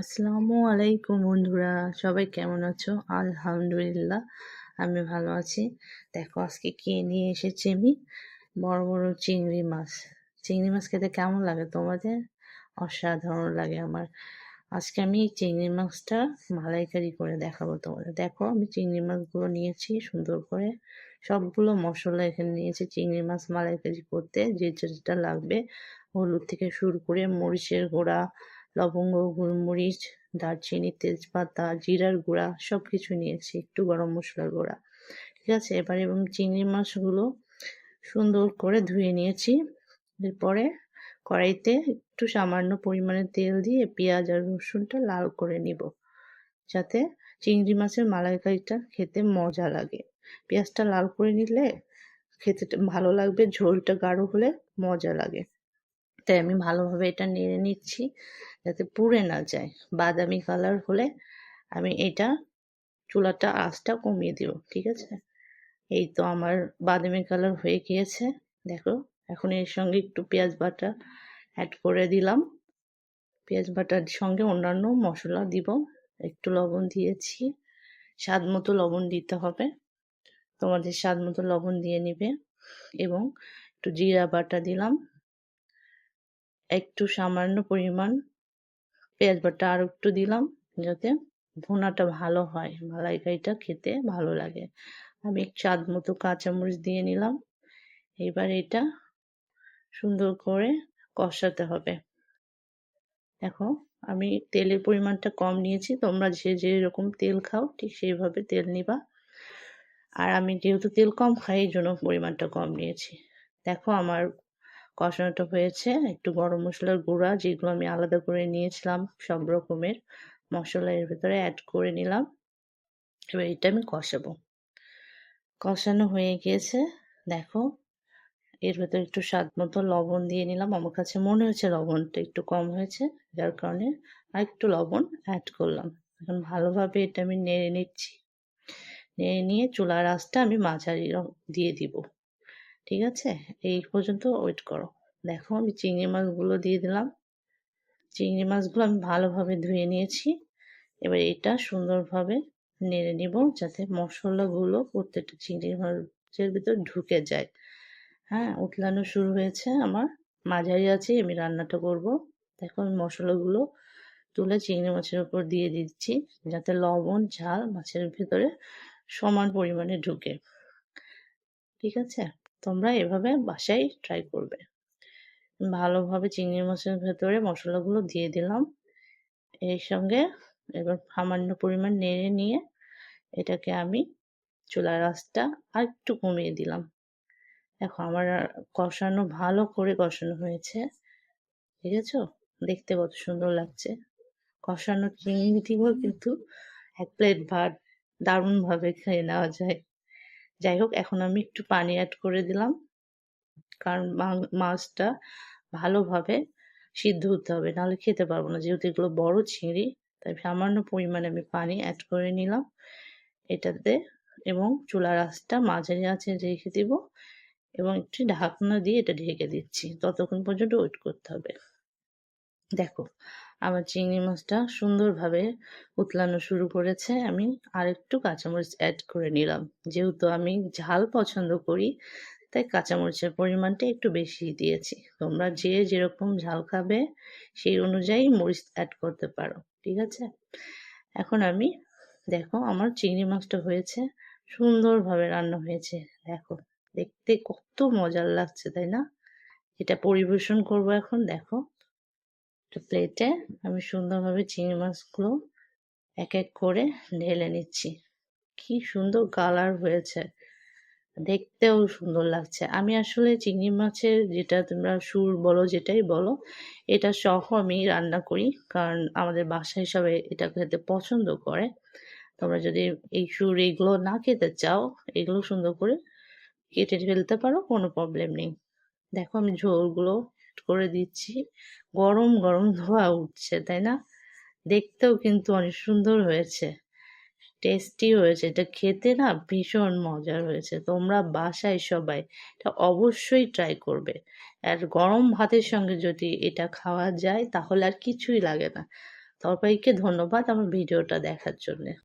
আসসালামু আলাইকুম বন্ধুরা, সবাই কেমন আছো? আলহামদুলিল্লাহ, আমি ভালো আছি। দেখো আজকে কি নিয়ে এসেছি আমি, বড় বড় চিংড়ি মাছ। চিংড়ি মাছ খেতে কেমন লাগে তোমাদের? অসাধারণ লাগে আমার। আজকে আমি এই চিংড়ি মাছটা মালাইকারি করে দেখাবো তোমাদের। দেখো আমি চিংড়ি মাছগুলো নিয়েছি সুন্দর করে, সবগুলো মশলা এখানে নিয়েছি চিংড়ি মাছ মালাইকারি করতে যে যেটা লাগবে। হলুদ থেকে শুরু করে মরিচের গুঁড়া, লবঙ্গ, গোলমরিচ, দারচিনি, তেজপাতা, জিরার গুঁড়া সব কিছু নিয়েছি, একটু গরম মশলার গুঁড়া। ঠিক আছে, এবার এবং চিংড়ি মাছগুলো সুন্দর করে ধুয়ে নিয়েছি। এরপরে কড়াইতে একটু সামান্য পরিমাণে তেল দিয়ে পেঁয়াজ আর রসুনটা লাল করে নিব, যাতে চিংড়ি মাছের মালাইকারিটা খেতে মজা লাগে। পেঁয়াজটা লাল করে নিলে খেতে ভালো লাগবে, ঝোলটা গাঢ় হলে মজা লাগে। তাই আমি ভালোভাবে এটা নেড়ে নিচ্ছি যাতে পুড়ে না যায়। বাদামি কালার হলে আমি এটা চুলাটা আঁচটা কমিয়ে দিব। ঠিক আছে, এই তো আমার বাদামি কালার হয়ে গিয়েছে। দেখো এখন এর সঙ্গে একটু পেঁয়াজ বাটা অ্যাড করে দিলাম। পেঁয়াজ বাটার সঙ্গে অন্যান্য মশলা দিব। একটু লবণ দিয়েছি, স্বাদ মতো লবণ দিতে হবে, তোমাদের স্বাদ মতো লবণ দিয়ে নিবে। এবং একটু জিরা বাটা দিলাম, একটু সামান্য পরিমাণ পেঁয়াজ বাটা আর একটু দিলাম, যাতে ভুনাটা ভালো হয়, মালাইকারিটা খেতে ভালো লাগে। আমি স্বাদ মতো কাঁচামরিচ দিয়ে নিলাম। এবার এটা সুন্দর করে কষাতে হবে। দেখো আমি তেলের পরিমাণটা কম নিয়েছি, তোমরা যে যেরকম তেল খাও ঠিক সেইভাবে তেল নিবা। আর আমি যেহেতু তেল কম খাই এই জন্য পরিমাণটা কম নিয়েছি। দেখো আমার কষানোটা হয়েছে। একটু গরম মশলার গুঁড়া যেগুলো আমি আলাদা করে নিয়েছিলাম, সব রকমের মশলা এর ভেতরে অ্যাড করে নিলাম। এবার এটা আমি কষাবো। কষানো হয়ে গিয়েছে। দেখো এর ভেতরে একটু স্বাদ মতো লবণ দিয়ে নিলাম। আমার কাছে মনে হয়েছে লবণটা একটু কম হয়েছে, যার কারণে আর একটু লবণ অ্যাড করলাম। এখন ভালোভাবে এটা আমি নেড়ে নিচ্ছি। নেড়ে নিয়ে চুলার আঁচটা আমি মাঝারি দিয়ে দিব। ঠিক আছে, এই পর্যন্ত ওয়েট করো। দেখো আমি চিংড়ি মাছগুলো দিয়ে দিলাম। চিংড়ি মাছগুলো আমি ভালোভাবে ধুয়ে নিয়েছি। এবার এটা সুন্দরভাবে নেড়ে নিব, যাতে মশলাগুলো প্রত্যেকটা চিংড়ি মাছের ভিতর ঢুকে যায়। হ্যাঁ, উতলানো শুরু হয়েছে আমার, মাঝারি আছে আমি রান্নাটা করব। দেখো আমি মশলাগুলো তুলে চিংড়ি মাছের উপর দিয়ে দিচ্ছি, যাতে লবণ ঝাল মাছের ভিতরে সমান পরিমাণে ঢুকে। ঠিক আছে, তোমরা এভাবে বাসায় ট্রাই করবে। ভালোভাবে চিংড়ি মাছের ভেতরে মশলাগুলো দিয়ে দিলাম। এর সঙ্গে এবার সামান্য পরিমাণ নেড়ে নিয়ে এটাকে আমি চুলার আঁচটা আর একটু কমিয়ে দিলাম। দেখো আমার কষানো ভালো করে কষানো হয়েছে, দেখেছো? দেখতে কত সুন্দর লাগছে। কষানো চিংড়ি দিয়েও কিন্তু এক প্লেট ভাত দারুণ ভাবে খেয়ে নেওয়া যায়। যাই হোক, এখন আমি একটু পানি অ্যাড করে দিলাম, কারণ মাছটা ভালোভাবে সিদ্ধ হতে হবে, নাহলে খেতে পারবো না, যেহেতু এগুলো বড় চিংড়ি। তাই সামান্য পরিমাণে আমি পানি অ্যাড করে নিলাম এটাতে, এবং চুলার আঁচটা মাঝারি আঁচে রেখে দিব, এবং একটু ঢাকনা দিয়ে এটা ঢেকে দিচ্ছি। ততক্ষণ পর্যন্ত ওয়েট করতে হবে। দেখো আমার চিংড়ি মাছটা সুন্দরভাবে উতলানো শুরু করেছে। আমি আর একটু কাঁচামরিচ অ্যাড করে নিলাম, যেহেতু আমি ঝাল পছন্দ করি তাই কাঁচামরিচের পরিমাণটা একটু বেশি দিয়েছি। তোমরা যে যেরকম ঝাল খাবে সেই অনুযায়ী মরিচ অ্যাড করতে পারো। ঠিক আছে, এখন আমি, দেখো আমার চিংড়ি মাছটা হয়েছে, সুন্দরভাবে রান্না হয়েছে। দেখো দেখতে কত মজার লাগছে, তাই না? এটা পরিবেশন করব এখন। দেখো একটা প্লেটে আমি সুন্দরভাবে চিংড়ি মাছগুলো এক এক করে ঢেলে নিচ্ছি। কি সুন্দর কালার হয়েছে, দেখতেও সুন্দর লাগছে। আমি আসলে চিংড়ি মাছের যেটা তোমরা সুর বলো যেটাই বলো, এটা সহ আমি রান্না করি, কারণ আমাদের বাসায় সবাই এটা খেতে পছন্দ করে। তোমরা যদি এই সুর এগুলো না খেতে চাও, এগুলো সুন্দর করে কেটে ফেলতে পারো, কোনো প্রবলেম নেই। দেখো আমি ঝোলগুলো করে দিচ্ছি, গরম গরম ধোয়া উঠছে, তাই না? দেখতেও কিন্তু অনেক সুন্দর হয়েছে, টেস্টি হয়েছে। এটা খেতে না ভীষণ মজার হয়েছে। তোমরা বাসায় সবাই এটা অবশ্যই ট্রাই করবে। আর গরম ভাতের সঙ্গে যদি এটা খাওয়া যায় তাহলে আর কিছুই লাগে না। সবাইকে ধন্যবাদ আমার ভিডিওটা দেখার জন্যে।